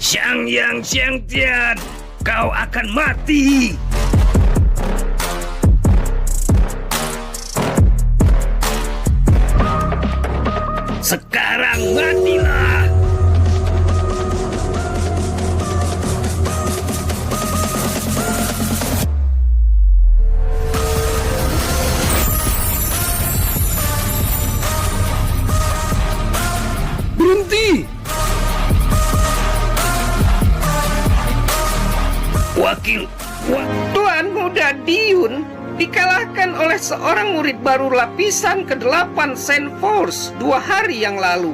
Xiang Tian, kau akan mati. Sekarang matilah. Berhenti! Tuan Muda Diyun dikalahkan oleh seorang murid baru lapisan ke-8 Saint Force 2 hari yang lalu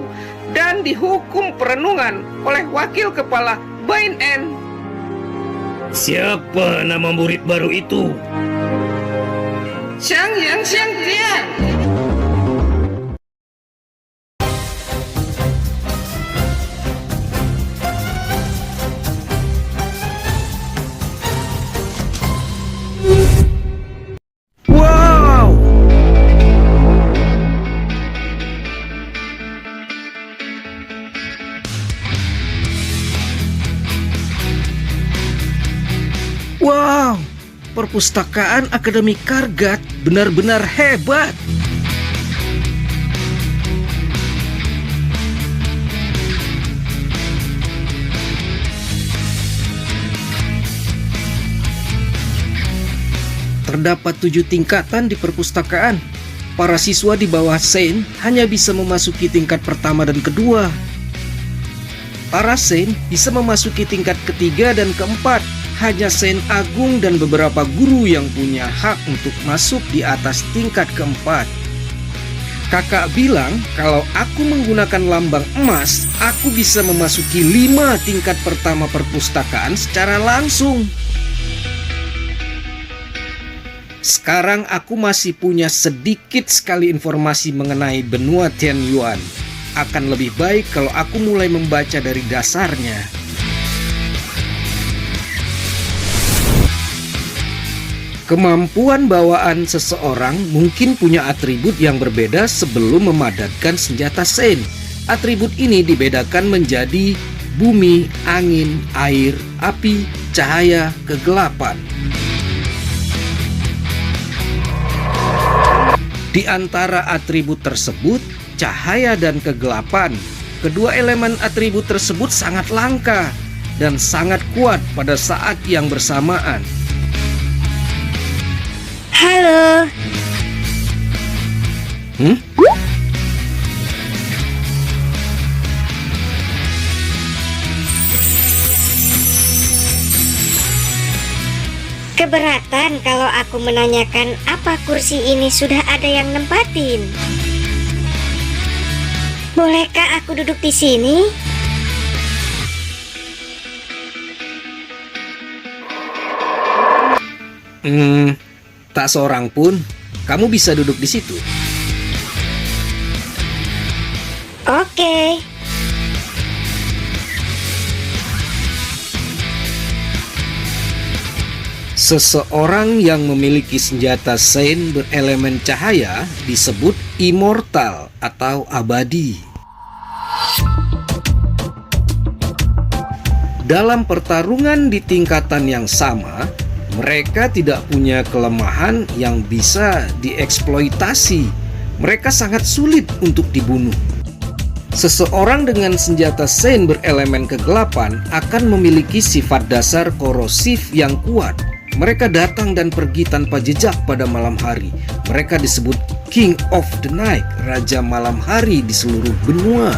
dan dihukum perenungan oleh wakil kepala Bain N. Siapa nama murid baru itu? Xiang Tian. Wow! Wow! Perpustakaan Akademi Kargat benar-benar hebat. Terdapat 7 tingkatan di perpustakaan. Para siswa di bawah Saint hanya bisa memasuki tingkat pertama dan kedua. Para Saint bisa memasuki tingkat ketiga dan keempat. Hanya Saint Agung dan beberapa guru yang punya hak untuk masuk di atas tingkat keempat. Kakak bilang kalau aku menggunakan lambang emas, aku bisa memasuki 5 tingkat pertama perpustakaan secara langsung. Sekarang aku masih punya sedikit sekali informasi mengenai benua Tianyuan. Akan lebih baik kalau aku mulai membaca dari dasarnya. Kemampuan bawaan seseorang mungkin punya atribut yang berbeda sebelum memadatkan senjata Saint. Atribut ini dibedakan menjadi bumi, angin, air, api, cahaya, kegelapan. Di antara atribut tersebut, cahaya dan kegelapan, kedua elemen atribut tersebut sangat langka dan sangat kuat pada saat yang bersamaan. Halo. Keberatan kalau aku menanyakan apa kursi ini sudah ada yang nempatin. Bolehkah aku duduk di sini? Tak seorang pun. Kamu bisa duduk di situ. Oke. Seseorang yang memiliki senjata Saint berelemen cahaya disebut immortal atau abadi. Dalam pertarungan di tingkatan yang sama, mereka tidak punya kelemahan yang bisa dieksploitasi. Mereka sangat sulit untuk dibunuh. Seseorang dengan senjata Saint berelemen kegelapan akan memiliki sifat dasar korosif yang kuat. Mereka datang dan pergi tanpa jejak pada malam hari. Mereka disebut King of the Night, Raja Malam Hari di seluruh benua.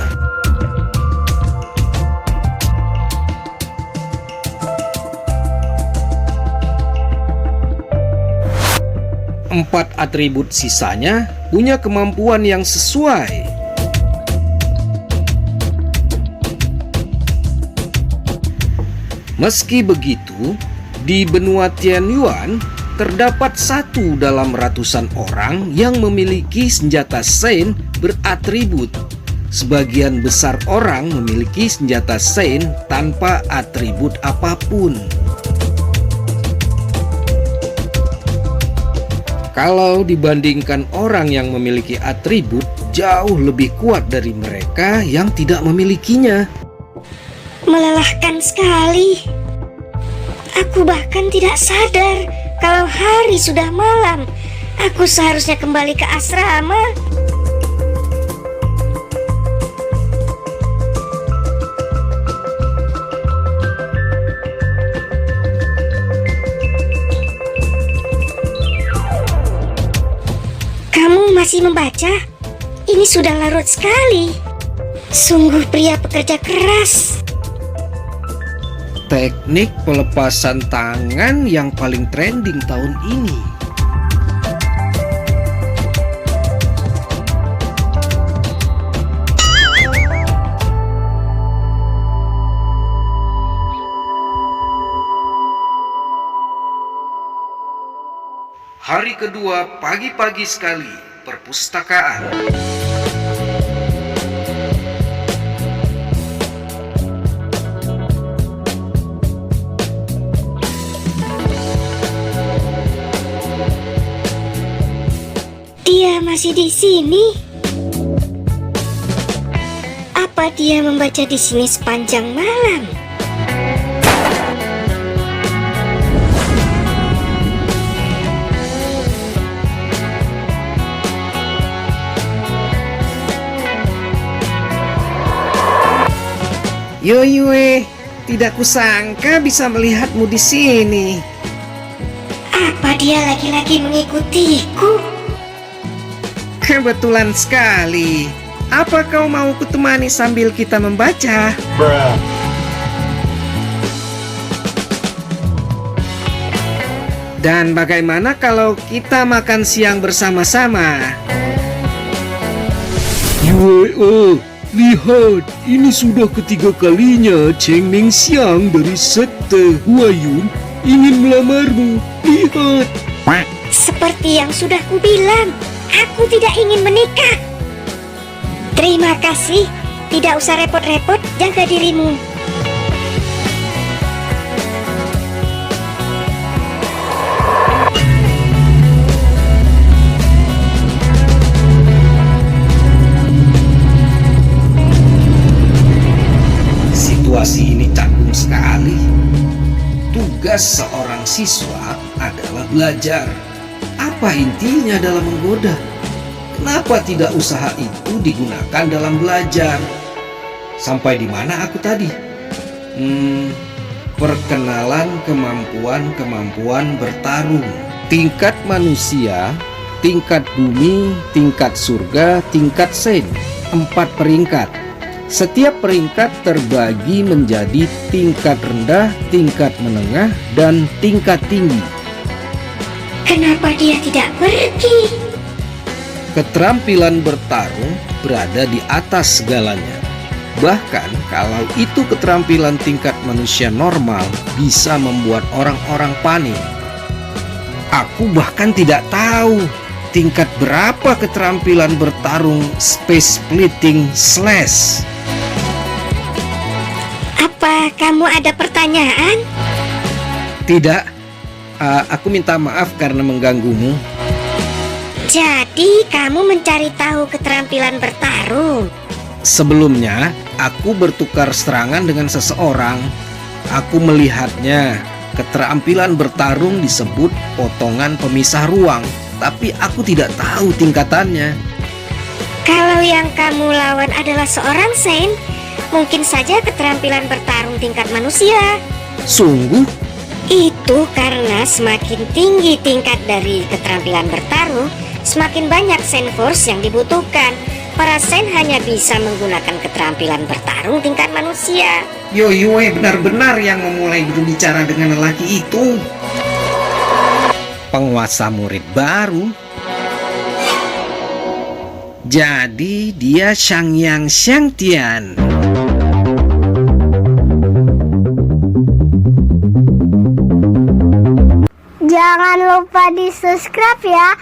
Empat atribut sisanya punya kemampuan yang sesuai. Meski begitu, di benua Tianyuan terdapat 1 dalam ratusan orang yang memiliki senjata Saint beratribut. Sebagian besar orang memiliki senjata Saint tanpa atribut apapun. Kalau dibandingkan orang yang memiliki atribut, jauh lebih kuat dari mereka yang tidak memilikinya. Melelahkan sekali. Aku bahkan tidak sadar kalau hari sudah malam. Aku seharusnya kembali ke asrama. Kamu masih membaca? Ini sudah larut sekali. Sungguh pria pekerja keras. Teknik pelepasan tangan yang paling trending tahun ini. Hari kedua pagi-pagi sekali, perpustakaan. Dia masih di sini. Apa dia membaca di sini sepanjang malam? Yoyue, tidak kusangka bisa melihatmu di sini. Apa dia lagi-lagi mengikutiku? Kebetulan sekali. Apa kau mau kutemani sambil kita membaca? Dan bagaimana kalau kita makan siang bersama-sama? Yue, lihat, ini sudah ketiga kalinya Cheng Ming Xiang dari sekte Huayun ingin melamarmu. Lihat. Seperti yang sudah kubilang, aku tidak ingin menikah. Terima kasih, tidak usah repot-repot, jaga dirimu. Situasi ini canggung sekali. Tugas seorang siswa adalah belajar. Apa intinya dalam menggoda? Kenapa tidak usaha itu digunakan dalam belajar? Sampai di mana aku tadi? Perkenalan kemampuan bertarung. Tingkat manusia, tingkat bumi, tingkat surga, tingkat Zen. 4 peringkat. Setiap peringkat terbagi menjadi tingkat rendah, tingkat menengah, dan tingkat tinggi. Kenapa dia tidak pergi? Keterampilan bertarung berada di atas segalanya. Bahkan kalau itu keterampilan tingkat manusia normal, bisa membuat orang-orang panik. Aku bahkan tidak tahu tingkat berapa keterampilan bertarung Space Splitting Slash. Apa kamu ada pertanyaan? Tidak, aku minta maaf karena mengganggumu. Jadi kamu mencari tahu keterampilan bertarung? Sebelumnya, aku bertukar serangan dengan seseorang. Aku melihatnya. Keterampilan bertarung disebut potongan pemisah ruang, tapi aku tidak tahu tingkatannya. Kalau yang kamu lawan adalah seorang Saint, mungkin saja keterampilan bertarung tingkat manusia. Sungguh? Itu karena semakin tinggi tingkat dari keterampilan bertarung, semakin banyak Saint Force yang dibutuhkan. Para Saint hanya bisa menggunakan keterampilan bertarung tingkat manusia. Yoyue benar-benar yang memulai berbicara dengan lelaki itu. Penguasa murid baru. Jadi dia Shangyang Xiangtian. Jangan lupa di subscribe ya.